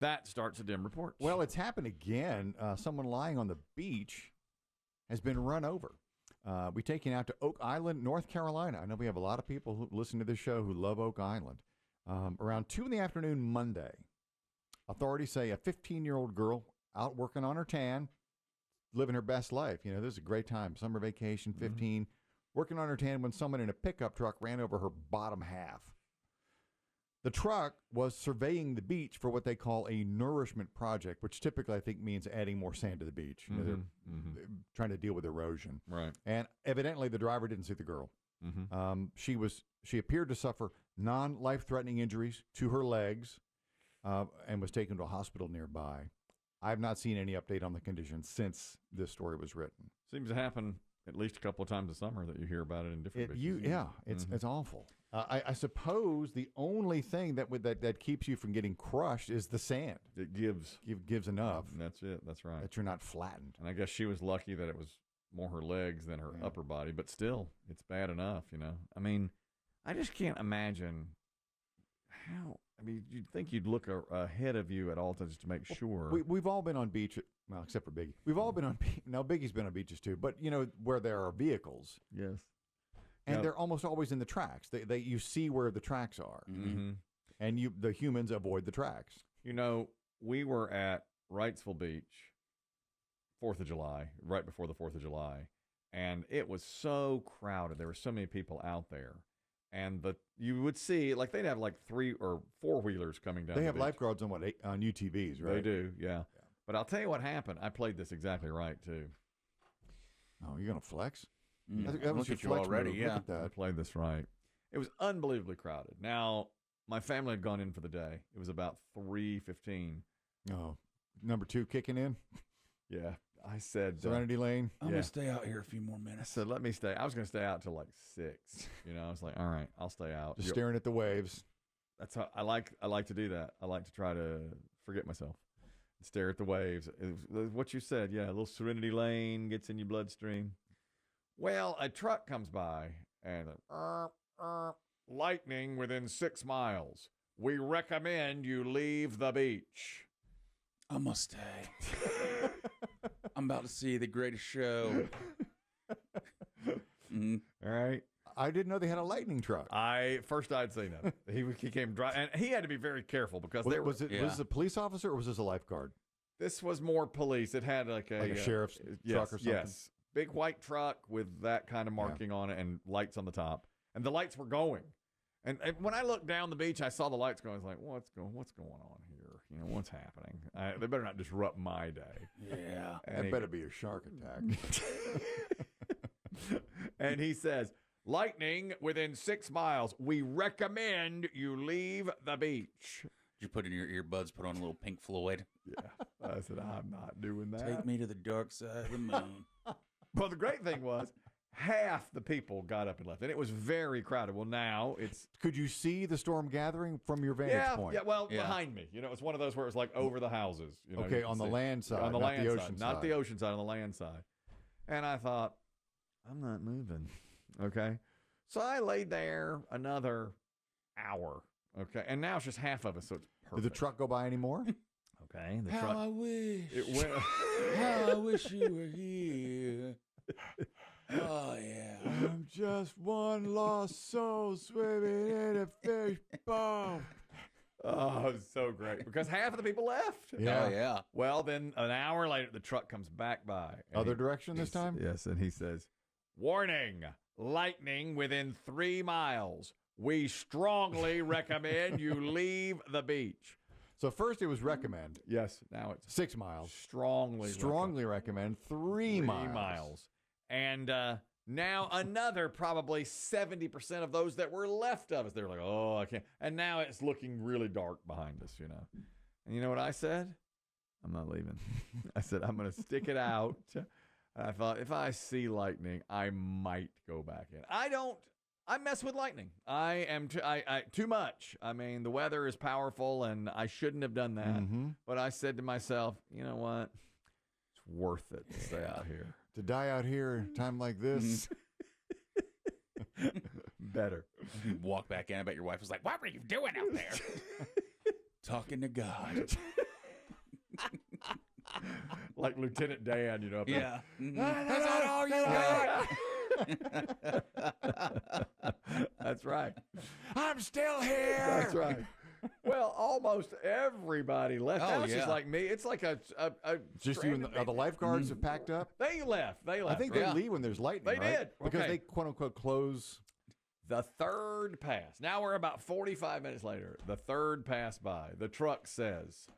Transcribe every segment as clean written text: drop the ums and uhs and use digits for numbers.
That starts a Demm report. Well, it's happened again. Someone lying on the beach has been run over. We taken out to Oak Island, North Carolina. I know we have a lot of people who listen to this show who love Oak Island. Around 2 in the afternoon Monday, authorities say a 15-year-old girl out working on her tan, living her best life. You know, this is a great time. Summer vacation, 15, working on her tan when someone in a pickup truck ran over her bottom half. The truck was surveying the beach for what they call a nourishment project, which typically I think means adding more sand to the beach. You know, they're trying to deal with erosion. Right. And evidently the driver didn't see the girl. She appeared to suffer non-life-threatening injuries to her legs and was taken to a hospital nearby. I have not seen any update on the condition since this story was written. Seems to happen at least a couple of times a summer that you hear about it in different beaches. It's awful. I suppose the only thing that keeps you from getting crushed is the sand. It gives enough. That's it. That's right. That you're not flattened. And I guess she was lucky that it was more her legs than her upper body, but still, it's bad enough, you know. I mean, I just can't imagine how. I mean, you'd think you'd look ahead of you at all times just to make sure. We've all been on beach, well, except for Biggie. We've all been on now. Biggie's been on beaches too, but you know where there are vehicles. Yes. And they're almost always in the tracks. You see where the tracks are, and the humans avoid the tracks. You know, we were at Wrightsville Beach, 4th of July, right before the 4th of July, and it was so crowded. There were so many people out there, and you would see like they'd have like 3 or 4 wheelers coming down. They have the beach. lifeguards on on UTVs, right? They do, yeah. But I'll tell you what happened. I played this exactly right too. Oh, you're gonna flex? That was your flex already. Move. Yeah, Look at that. I played this right. It was unbelievably crowded. Now, my family had gone in for the day. It was about 3:15. Oh, number 2 kicking in. Yeah, I said Serenity Lane. I'm gonna stay out here a few more I minutes. said, let me stay. I was going to stay out till like 6. You know, I was like, all right, I'll stay out. Just staring at the waves. That's how I like to do that. I like to try to forget myself. Stare at the waves. It was what you said. Yeah, a little Serenity Lane gets in your bloodstream. Well, a truck comes by and lightning within 6 miles. We recommend you leave the beach. I must stay. I'm about to see the greatest show. All right. I didn't know they had a lightning truck. I'd seen it. He came driving, and he had to be very careful because was it a police officer or was this a lifeguard? This was more police. It had like a sheriff's truck or something. Yes, big white truck with that kind of marking on it and lights on the top, and the lights were going. And when I looked down the beach, I saw the lights going. I was like, what's going on here? You know, what's happening? They better not disrupt my day. Yeah. And that better be a shark attack. And he says, lightning within 6 miles. We recommend you leave the beach. You put in your earbuds, put on a little Pink Floyd. Yeah. I said, I'm not doing that. Take me to the dark side of the moon. Well, the great thing was, half the people got up and left, and it was very crowded. Well, now it's... Could you see the storm gathering from your vantage point? Yeah, well, behind me. You know, it's one of those where it's like over the houses. You know, okay, on the land side, on the not land the side. ocean side. Not the ocean side, on the land side. And I thought, I'm not moving. Okay? So I laid there another hour. Okay? And now it's just half of us, so it's perfect. Did the truck go by anymore? Okay. The How truck... I wish. It went... How I wish you were here. Oh, yeah. I'm just one lost soul swimming in a fishbowl. Oh, it was so great because half of the people left. Yeah. Oh, yeah. Well, then an hour later, the truck comes back by. Other direction this time? Yes, and he says, warning, lightning within 3 miles. We strongly recommend you leave the beach. So first it was recommend. Yes, now it's 6 miles. Strongly recommend 3 miles. 3 miles. And now another probably 70% of those that were left of us, they were like, oh, I can't. And now it's looking really dark behind us, you know. And you know what I said? I'm not leaving. I said, I'm going to stick it out. And I thought, if I see lightning, I might go back in. I mess with lightning. I am too much. I mean, the weather is powerful, and I shouldn't have done that. Mm-hmm. But I said to myself, you know what? It's worth it to stay out here. To die out here at a time like this. Better. You walk back in. I bet your wife was like, what were you doing out there? Talking to God. like Lieutenant Dan, you know. Up there. Yeah. Mhm. That's not all you got. That's right. I'm still here. That's right. Well, almost everybody left. Oh, Now it's just yeah. like me. It's like a Just you and the lifeguards have packed up. They left. They left. I think right? they leave when there's lightning. They right? did. Because Okay. they quote unquote close. The third pass. Now we're about 45 minutes later. The third pass by. The truck says,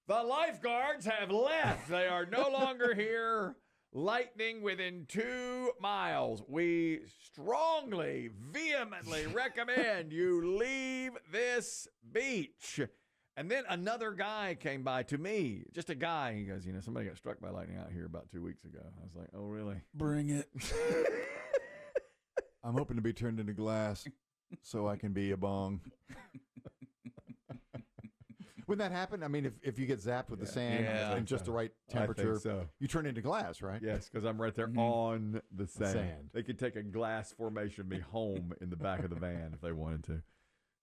the lifeguards have left. They are no longer here. Lightning within 2 miles. We strongly, vehemently recommend you leave this beach. And then another guy came by to me, just a guy. He goes, somebody got struck by lightning out here about 2 weeks ago. I was like, oh, really? Bring it. I'm hoping to be turned into glass so I can be a bong. Wouldn't that happen? I mean, if you get zapped with the sand Yeah. and just the right I think temperature, so. you turn into glass, right? Yes, because I'm right there Mhm. on the sand. sand. They could take a glass formation of me home in the back of the van if they wanted to.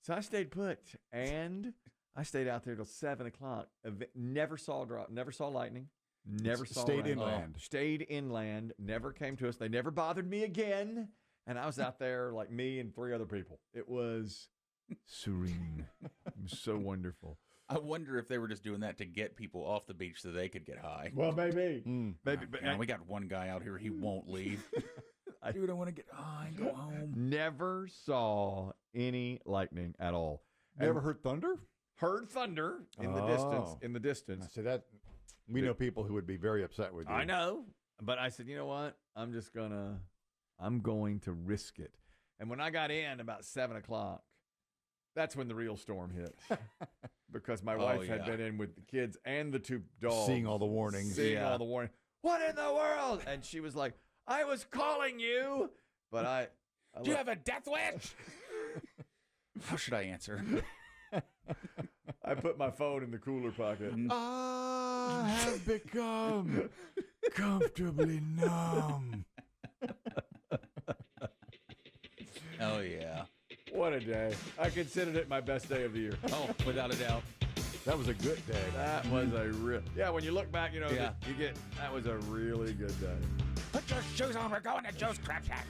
So I stayed put, and I stayed out there till 7 o'clock. Never saw a drop, never saw lightning, never saw Stayed rain. inland. Stayed inland, never came to us. They never bothered me again. And I was out there like me and 3 other people. It was serene. It was so wonderful. I wonder if they were just doing that to get people off the beach so they could get high. Well, maybe. Mm. Maybe. But We got one guy out here. He won't leave. Dude, I want to get high and go home. never saw any lightning at all. Never heard thunder? Heard thunder in the Oh. distance. In the I distance. said that. We know people who would be very upset with you. I know. But I said, you know what? I'm going to risk it. And when I got in about 7 o'clock, that's when the real storm hit. Because my wife had yeah. been in with the kids and the 2 dogs. Seeing all the warnings. Seeing Yeah. all the warnings. What in the world? And she was like, I was calling you. But I Do you have a death wish? How should I answer? I put my phone in the cooler pocket. I have become comfortably numb. Oh, yeah. What a day. I considered it my best day of the year. Oh, without a doubt. That was a good day. That was a real. Yeah, when you look back, Yeah. that was a really good day. Put your shoes on. We're going to Joe's Crab Shack.